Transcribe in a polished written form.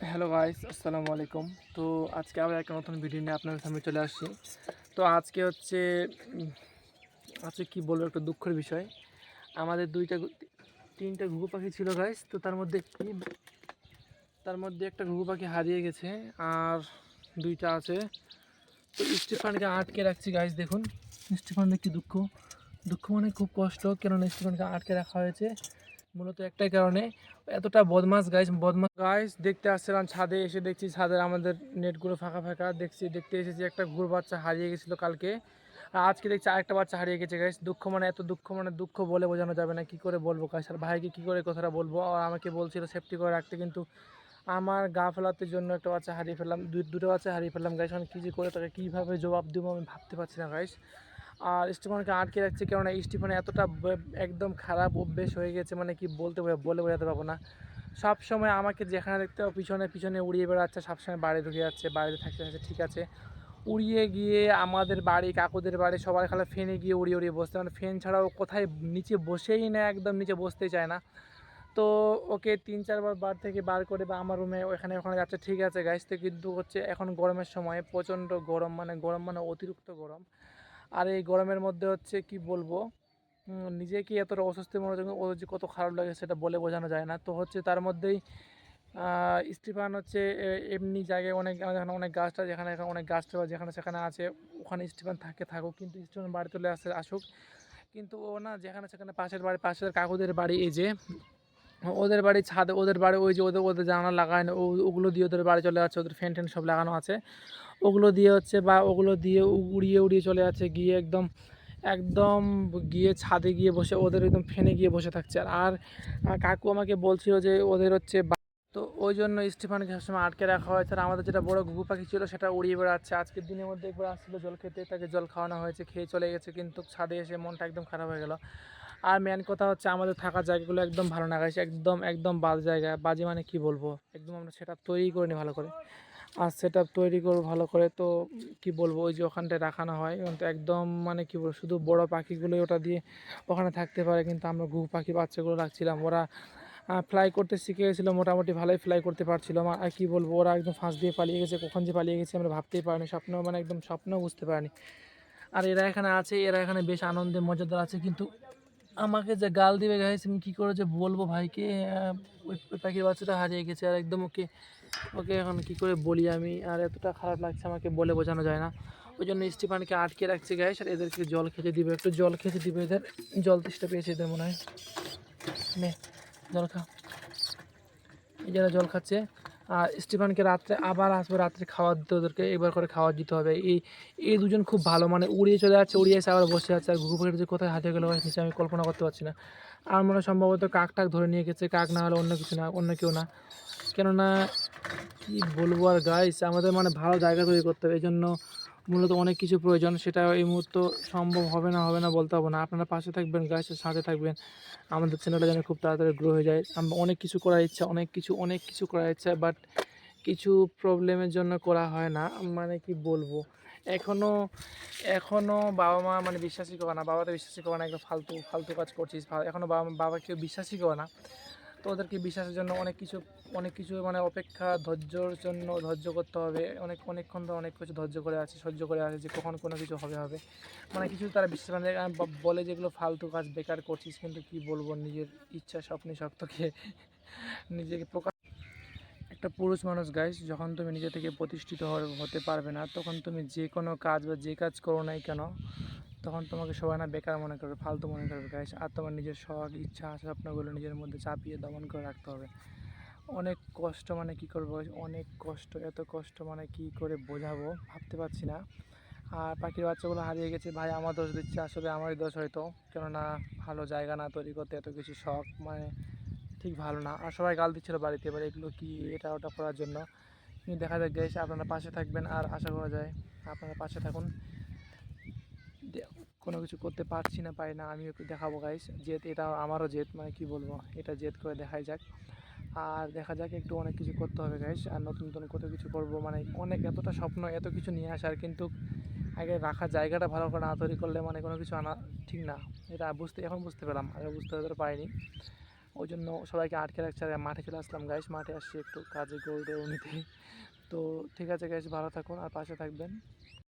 Hello guys, আসসালামু আলাইকুম। তো আজকে আবার একটা নতুন ভিডিও নিয়ে আপনাদের সামনে চলে আসছি। তো আজকে হচ্ছে উম, আজকে কি বলবো, একটা দুঃখের বিষয়। আমাদের তিনটা ঘুঘু পাখি ছিল গাইস। তো তার মধ্যে একটা ঘুঘু পাখি হারিয়ে গেছে, আর দুইটা আছে। তো স্টিফানকে আটকে রাখছি গাইস। দেখুন স্টিফানের কি দুঃখ, দুঃখ মানে খুব কষ্ট, কেননা স্টিফানকে আটকে রাখা হয়েছে মূলত একটাই কারণে। এতটা বদমাস গাইস দেখতে আসছিলাম ছাদে, এসে দেখছি ছাদের আমাদের নেটগুলো ফাঁকা ফাঁকা। দেখতে এসেছি একটা ঘুর বাচ্চা হারিয়ে গেছিলো কালকে, আর আজকে দেখছি আরেকটা বাচ্চা হারিয়ে গেছে গাইস। দুঃখ মানে এত দুঃখ, মানে দুঃখ বলে বোঝানো যাবে না। কি করে বলবো গাইস, আর ভাইকে কি করে কথাটা বলবো। আর আমাকে বলছিল সেফটি করে রাখতে, কিন্তু আমার গা ফেলাতে জন্য একটা বাচ্চা হারিয়ে ফেললাম, দুটো বাচ্চা হারিয়ে ফেললাম গাইস। মানে কী যে করে তাকে কীভাবে জবাব দেবো আমি ভাবতে পারছি না গাইস। আর স্টিফানকে আটকে রাখছে, কেননা স্টিফানের এতটা একদম খারাপ অভ্যেস হয়ে গেছে, মানে কি বলে বোঝাতে পারবো না। সব সময় আমাকে যেখানে দেখতে হবে পিছনে পিছনে উড়িয়ে বেড়াচ্ছে, সবসময় বাড়ি ঢুকে যাচ্ছে, বাড়িতে থাকতে থাকছে ঠিক আছে, উড়িয়ে গিয়ে আমাদের বাড়ি, কাকুদের বাড়ি, সবার খালা ফ্যানে গিয়ে উড়িয়ে উড়িয়ে বসতে, মানে ফ্যান ছাড়াও কোথায় নিচে বসেই না, একদম নিচে বসতেই চায় না। তো ওকে 3-4 বার বার থেকে বার করে বা আমার রুমে ওখানে ওখানে যাচ্ছে ঠিক আছে গাইস। তো কিন্তু হচ্ছে এখন গরমের সময় প্রচণ্ড গরম, মানে অতিরিক্ত গরম। আর এই গরমের মধ্যে হচ্ছে কি বলবো, নিজেকে এতটা অস্বস্তি মনে হচ্ছে, ও যে কত খারাপ লাগে সেটা বলে বোঝানো যায় না। তো হচ্ছে তার মধ্যেই স্টিফান হচ্ছে এমনি জায়গায় যেখানে অনেক গাছটা, যেখানে এখানে অনেক গাছটা বা যেখানে সেখানে আছে, ওখানে স্টিফান থাকুক, কিন্তু স্টিফান বাড়ি চলে আসুক। কিন্তু ও না, যেখানে সেখানে পাশের কাকুদের বাড়ি, এই যে ওদের বাড়ির ছাদে, ওদের বাড়ি ওই যে ওদের ওদের জানালা লাগায় না, ওগুলো দিয়ে ওদের বাড়ি চলে যাচ্ছে, ওদের ফ্যান ট্যান সব লাগানো আছে, ওগুলো দিয়ে হচ্ছে, বা ওগুলো দিয়ে উড়িয়ে উড়িয়ে চলে যাচ্ছে, গিয়ে একদম একদম গিয়ে ছাদে গিয়ে বসে ওদের একদম ফেনে গিয়ে বসে থাকছে। আর কাকু আমাকে বলছিল যে ওদের হচ্ছে তো ওই জন্য স্টিফানকে সবসময় আটকে রাখা হয়েছে। আর আমাদের যেটা বড় ঘুঘু পাখি ছিল সেটা উড়িয়ে বেড়াচ্ছে। আজকের দিনের মধ্যে একবার আসছিলো জল খেতে, তাকে জল খাওয়ানো হয়েছে, খেয়ে চলে গেছে, কিন্তু ছাদে এসে মনটা একদম খারাপ হয়ে গেল। আর মেন কথা হচ্ছে আমাদের থাকার জায়গাগুলো একদম ভালো না গাইছে, একদম একদম বাজে জায়গা, বাজে মানে কি বলবো, একদম আমরা সেটা তৈরি করিনি ভালো করে। আর সেটআপ তৈরি করবো ভালো করে, তো কি বলবো, ওই যে ওখানটায় রাখানো হয়, কিন্তু একদম মানে কি বলবো, শুধু বড় পাখিগুলোই ওটা দিয়ে ওখানে থাকতে পারে, কিন্তু আমরা ঘুঘু পাখি বাচ্চাগুলো রাখছিলাম। ওরা ফ্লাই করতে শিখে গেছিলো, মোটামুটি ভালোই ফ্লাই করতে পারছিল। আর কি বলবো, ওরা একদম ফাঁস দিয়ে পালিয়ে গেছে, কখন যে পালিয়ে গেছে আমরা ভাবতেই পারিনি, স্বপ্ন মানে একদম স্বপ্নও বুঝতে পারিনি। আর এরা এখানে আছে, এরা এখানে বেশ আনন্দে মজাদার আছে, কিন্তু আমাকে যে গাল দিবে গাইস, আমি কী করে যে বলবো ভাইকে। ওই পাখির বাচ্চাটা হারিয়ে গেছে, আর একদম ওকে ওকে এখন কী করে বলি আমি, আর এতটা খারাপ লাগছে আমাকে বলে বোঝানো যায় না। ওই জন্য স্টিফানকে আটকে রাখছে গাইস, আর এদেরকে জল খেতে দিবে, একটু জল খেতে দিবে, এদের জল তেষ্টা পেয়েছে এদের মনে হয়। নে জল খা, এই যারা জল খাচ্ছে। আর স্টিফানকে রাত্রে আবার আসবে, রাত্রে খাওয়ার দিতে, ওদেরকে একবার করে খাওয়ার দিতে হবে। এই দুজন খুব ভালো, মানে উড়িয়ে চলে যাচ্ছে, উড়িয়ে এসে আবার বসে আছে। আর ঘুঘু পাখিটা যে কোথায় হারিয়ে গেলো নিচে আমি কল্পনা করতে পারছি না। আর মনে হয় সম্ভবত কাক টাক ধরে নিয়ে গেছে, কাক না হলে অন্য কিছু না, অন্য কেউ না। কেননা কি বলবো আর গাইস, আমাদের মানে ভালো জায়গা তৈরি করতে হবে, এই জন্য মূলত অনেক কিছু প্রয়োজন। সেটা এই মুহূর্তে সম্ভব হবে না বলতে হবে না। আপনারা পাশে থাকবেন গাইসের সাথে থাকবেন, আমাদের চ্যানেলটা যেন খুব তাড়াতাড়ি গ্রো হয়ে যায়। আমরা অনেক কিছু করার ইচ্ছা, অনেক কিছু করার ইচ্ছা, বাট কিছু প্রবলেমের জন্য করা হয় না। মানে কি বলবো, এখনও এখনও বাবা মা মানে বিশ্বাসই করে না, বাবা তো বিশ্বাসই করে না, একদম ফালতু ফালতু কাজ করছিস, এখনও বাবা কেউ বিশ্বাসই করে না। তো ওদেরকে বিশ্বাসের জন্য অনেক কিছু মানে অপেক্ষা, ধৈর্যর জন্য ধৈর্য করতে হবে। অনেকক্ষণ ধরে অনেক কিছু ধৈর্য করে আছে, সহ্য করে আছে, যে কখন কোনো কিছু হবে। মানে কিছু তারা বিশ্বাস মানে বলে যেগুলো ফালতু কাজ বেকার করছিস, কিন্তু কি বলবো, নিজের ইচ্ছা স্বপ্নে শক্তকে নিজেকে প্রকাশ। একটা পুরুষ মানুষ গাইস, যখন তুমি নিজে থেকে প্রতিষ্ঠিত হতে পারবে না, তখন তুমি যে কোনো কাজ বা যে কাজ করো নাই কেন, তখন তোমাকে সবাই না বেকার মনে করবে, ফালতু মনে করবে গাইস। আর তোমার নিজের শখ, ইচ্ছা, স্বপ্নগুলো নিজের মধ্যে চাপিয়ে দমন করে রাখতে হবে। অনেক কষ্ট, মানে কি করবো, অনেক কষ্ট, এত কষ্ট মানে কি করে বোঝাবো ভাবতে পারছি না। আর পাখির বাচ্চাগুলো হারিয়ে গেছে, ভাই আমার দোষ দিচ্ছে, আসলে আমারই দোষ হয়তো, কেননা ভালো জায়গা না তৈরি করতে এত কিছু শখ, মানে ঠিক ভালো না। আর সবাই গাল দিচ্ছিলো বাড়িতে, এবার এগুলো কি এটা ওটা করার জন্য। কিন্তু দেখা যাক গাইস, আপনারা পাশে থাকবেন, আর আশা করা যায় আপনারা পাশে থাকুন। কোনো কিছু করতে পারছি না, পারি না, আমিও দেখাবো গাইস জেদ, এটা আমারও জেদ, মানে কি বলবো, এটা জেদ করে দেখাই যাক। আর দেখা যাক, একটু অনেক কিছু করতে হবে গাইস, আর নতুন নতুন কত কিছু করবো, মানে অনেক এতটা স্বপ্ন, এত কিছু নিয়ে আসার, কিন্তু আগে রাখার জায়গাটা ভালো করে না তৈরি করলে মানে কোনো কিছু আনা ঠিক না। এটা এখন বুঝতে পেলাম, আগে বুঝতে পারিনি। ওই জন্য সবাইকে আটকে রাখছে। আর মাঠে চলে আসলাম গাইস, মাঠে আসছি একটু কাজে গরু নিতে। তো ঠিক আছে গাইস, ভালো থাকুন আর পাশে থাকবেন।